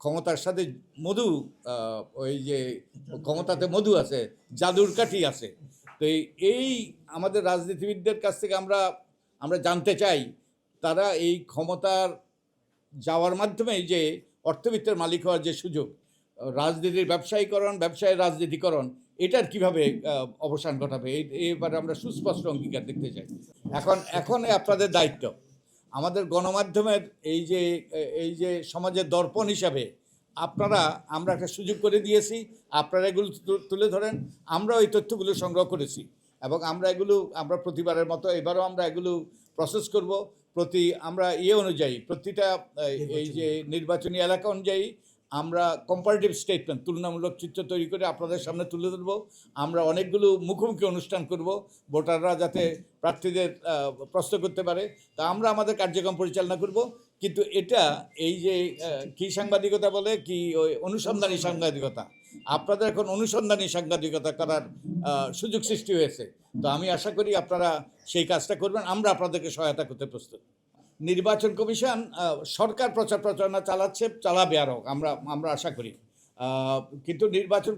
ক্ষমতার সাথে মধু, ওই যে ক্ষমতাতে মধু আছে, জাদুর কাঠি আছে। তো এই আমাদের রাজনীতিবিদদের কাছ থেকে আমরা আমরা জানতে চাই তারা এই ক্ষমতার যাওয়ার মাধ্যমে যে অর্থবিত্তের মালিক হওয়ার যে সুযোগ, রাজনীতির ব্যবসায়ীকরণ, ব্যবসায়ের রাজনীতিকরণ, এটার কিভাবে অবসান ঘটাবে, এবারে আমরা সুস্পষ্ট অঙ্গীকার দেখতে চাই। এখন আপনাদের দায়িত্ব আমাদের গণমাধ্যমের এই যে সমাজের দর্পণ হিসাবে আমরা একটা সুযোগ করে দিয়েছি, আপনারা এগুলো তুলে ধরেন। আমরা ওই তথ্যগুলো সংগ্রহ করেছি এবং আমরা প্রতিবারের মতো এবারও আমরা এগুলো প্রসেস করব। আমরা অনুযায়ী প্রতিটা এই যে নির্বাচনী এলাকা অনুযায়ী আমরা কম্পারেটিভ স্টেটমেন্ট, তুলনামূলক চিত্র তৈরি করে আপনাদের সামনে তুলে ধরবো। আমরা অনেকগুলো মুখোমুখি অনুষ্ঠান করব, ভোটাররা যাতে প্রার্থীদের প্রশ্ন করতে পারে। তা আমরা আমাদের কার্যক্রম পরিচালনা করব। কিন্তু এটা এই যে কি সাংবাদিকতা বলে, কি ওই অনুসন্ধানী সাংবাদিকতা, আপনাদের এখন অনুসন্ধানী সাংবাদিকতা করার সুযোগ সৃষ্টি হয়েছে। তো আমি আশা করি আপনারা সেই কাজটা করবেন, আমরা আপনাদেরকে সহায়তা করতে প্রস্তুত। নির্বাচন কমিশন সরকার প্রচার প্রচারণা চালাবে আরও, আমরা আশা করি। কিন্তু নির্বাচন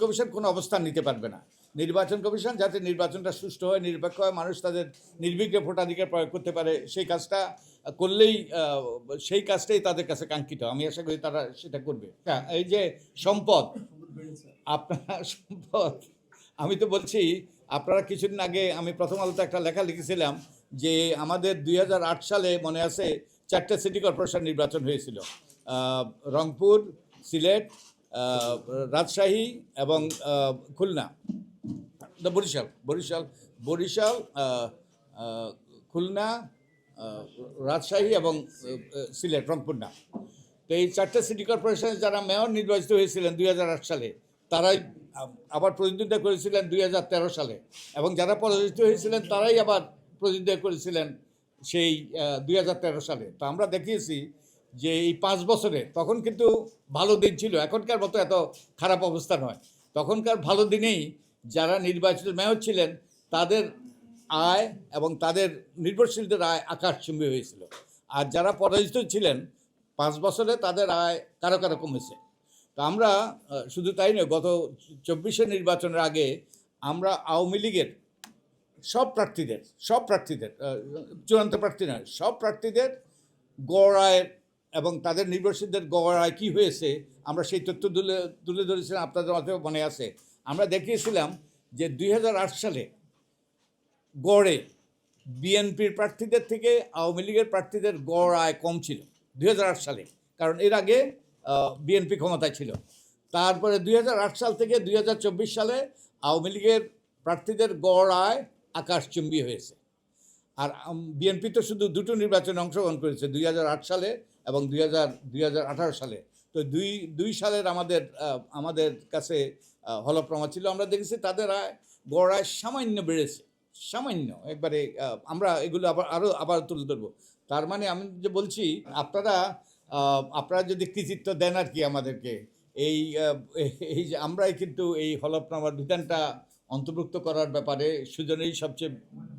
কমিশন কোনো অবস্থান নিতে পারবে না। নির্বাচন কমিশন যাতে নির্বাচনটা সুষ্ঠু হয়, নিরপেক্ষ হয়, মানুষ তাদের নির্বিঘ্নে ভোটাধিকার প্রয়োগ করতে পারে, সেই কাজটা করলেই সেই কাজটাই তাদের কাছে কাঙ্ক্ষিত। আমি আশা করি তারা সেটা করবে। এই যে সম্পদ, আপনার সম্পদ, আমি তো বলছি, আপনারা কিছুদিন আগে আমি প্রথম আলোতে একটা লেখা লিখেছিলাম যে আমাদের 2008 সালে মনে আছে 4টে সিটি কর্পোরেশন নির্বাচন হয়েছিল, রংপুর, সিলেট, রাজশাহী এবং খুলনা, বরিশাল, খুলনা, রাজশাহী এবং সিলেট, রংপুর না। তো এই 4টে সিটি কর্পোরেশনে যারা মেয়র নির্বাচিত হয়েছিলেন 2008 সালে, তারাই আবার প্রতিদ্বন্দ্বিতা করেছিলেন 2013 সালে, এবং যারা পরাজিত হয়েছিলেন তারাই আবার প্রতিদ্বন্দ্বিতা করেছিলেন সেই 2013 সালে। তো আমরা দেখিয়েছি যে এই 5 বছরে, তখন কিন্তু ভালো দিন ছিল, এখনকার মতো এত খারাপ অবস্থা নয়। তখনকার ভালো দিনেই যারা নির্বাচিত মেয়র ছিলেন তাদের আয় এবং তাদের নির্ভরশীলদের আয় আকাশচুম্বী হয়েছিল। আর যারা পরাজিত ছিলেন 5 বছরে তাদের আয় কারো কারো কমেছে। তো আমরা শুধু তাই নয়, গত 24-এর নির্বাচনের আগে আমরা আওয়ামী লীগের সব প্রার্থীদের চূড়ান্ত প্রার্থী নয়, সব প্রার্থীদের গড় আয় এবং তাদের নির্ভরশীলদের গড় আয় কী হয়েছে আমরা সেই তথ্য তুলে ধরেছিলাম। আপনাদের হয়তো মনে আছে, আমরা দেখিয়েছিলাম যে 2008 সালে গড়ে বিএনপির প্রার্থীদের থেকে আওয়ামী লীগের প্রার্থীদের গড় আয় কম ছিল 2008 সালে, কারণ এর আগে বিএনপি ক্ষমতায় ছিল। তারপরে 2008 সাল থেকে 2024 সালে আওয়ামী লীগের প্রার্থীদের গড় আয় আকাশচুম্বী হয়েছে। আর বিএনপি তো শুধু দুটো নির্বাচনে অংশগ্রহণ করেছে, 2008 সালে এবং 2018 সালে। তো দুই সালের আমাদের কাছে হলপ্রমা ছিল, আমরা দেখেছি তাদের আয় গড় আয় সামান্য বেড়েছে, সামান্য একবারে। আমরা এগুলো আবার তুলে ধরবো। তার মানে আমি যে বলছি, আপনারা যদি কৃতিত্ব দেন আর কি আমাদেরকে, এই যে আমরাই কিন্তু এই হলফনামার বিধানটা অন্তর্ভুক্ত করার ব্যাপারে সুজনেই সবচেয়ে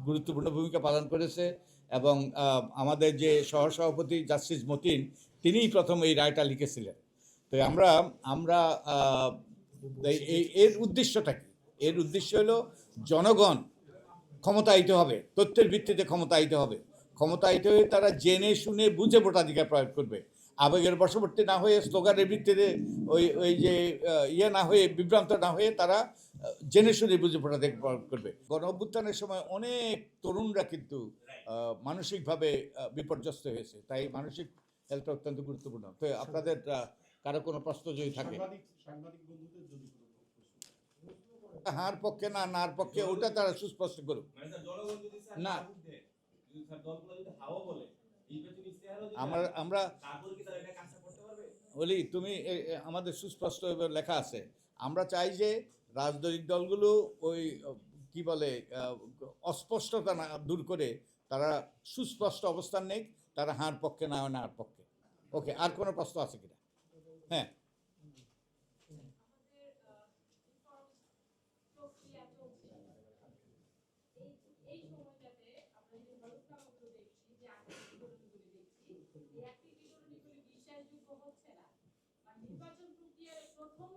গুরুত্বপূর্ণ ভূমিকা পালন করেছে, এবং আমাদের যে সহসভাপতি জাস্টিস মতিন, তিনিই প্রথম এই রায়টা লিখেছিলেন। তো আমরা এর উদ্দেশ্যটা কি? এর উদ্দেশ্য হলো জনগণ ক্ষমতায়িত হবে, তথ্যের ভিত্তিতে ক্ষমতায়িত হবে। ক্ষমতায়িত হয়ে তারা জেনে শুনে বুঝে ভোটাধিকার প্রয়োগ করবে, আবেগের বশবর্তী না হয়ে, স্লোগানের ভিত্তিতে ওই যে না হয়ে, বিভ্রান্ত না হয়ে তারা জেনে শুনে বুঝে ভোটাধিকার প্রয়োগ করবে। গণ অভ্যুত্থানের সময় অনেক তরুণরা কিন্তু মানসিকভাবে বিপর্যস্ত হয়েছে, তাই মানসিক হেলথটা অত্যন্ত গুরুত্বপূর্ণ। তো আপনাদের কারো কোনো প্রশ্ন যদি থাকে, হার পক্ষে না নার পক্ষে, ওটা তারা সুস্পষ্ট করুক। না, আমরা বলি, তুমি আমাদের সুস্পষ্ট লেখা আছে। আমরা চাই যে রাজনৈতিক দলগুলো ওই কি বলে অস্পষ্টতা না দূর করে তারা সুস্পষ্ট অবস্থান নেই, তারা হার পক্ষে না নার পক্ষে। ওকে, আর কোনো প্রশ্ন আছে কিনা? হ্যাঁ, নির্বাচন প্রক্রিয়ার প্রথম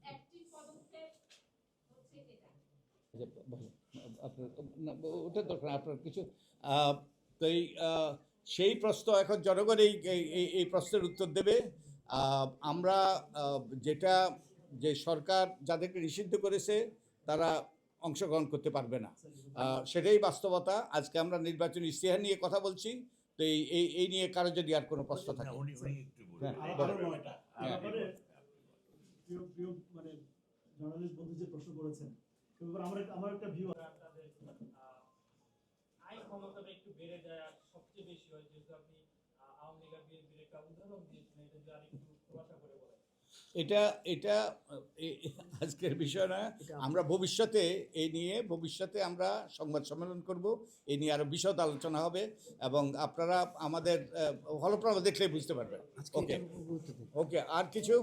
অ্যাক্টিভ পদক্ষেপ হচ্ছে এটা। আপনার ওটা দরকার আপনার কিছু তো সেই প্রশ্ন এখন জনগণ এই প্রশ্নের উত্তর দেবে। আমরা যেটা যে সরকার যাদেরকে নিষিদ্ধ করেছে তারা অংশগ্রহণ করতে পারবে না, সেটাই বাস্তবতা। আজকে আমরা নির্বাচনী ইশতেহার নিয়ে কথা বলছি, তো এই নিয়ে কারো যদি আর কোনো প্রশ্ন থাকে। হ্যাঁ, মানে জার্নালিস্ট বন্ধু যে প্রশ্ন করেছেন আমার একটা ভিউ আইন ক্ষমতাটা একটু বেড়ে যায় আর সবচেয়ে বেশি হয়, যেহেতু আপনি আওয়ামী লীগ আর বিএনপির একটা উদাহরণ দিয়েছেন, এটা যদি আরেকটু খোলাসা করে বলেন। এটা আজকের বিষয় না। আমরা ভবিষ্যতে ভবিষ্যতে আমরা সংবাদ সম্মেলন করব, এই নিয়ে আরো বিশদ আলোচনা হবে এবং আপনারা আমাদের হলপ্রভা দেখলেই বুঝতে পারবেন। ওকে, আর কিছু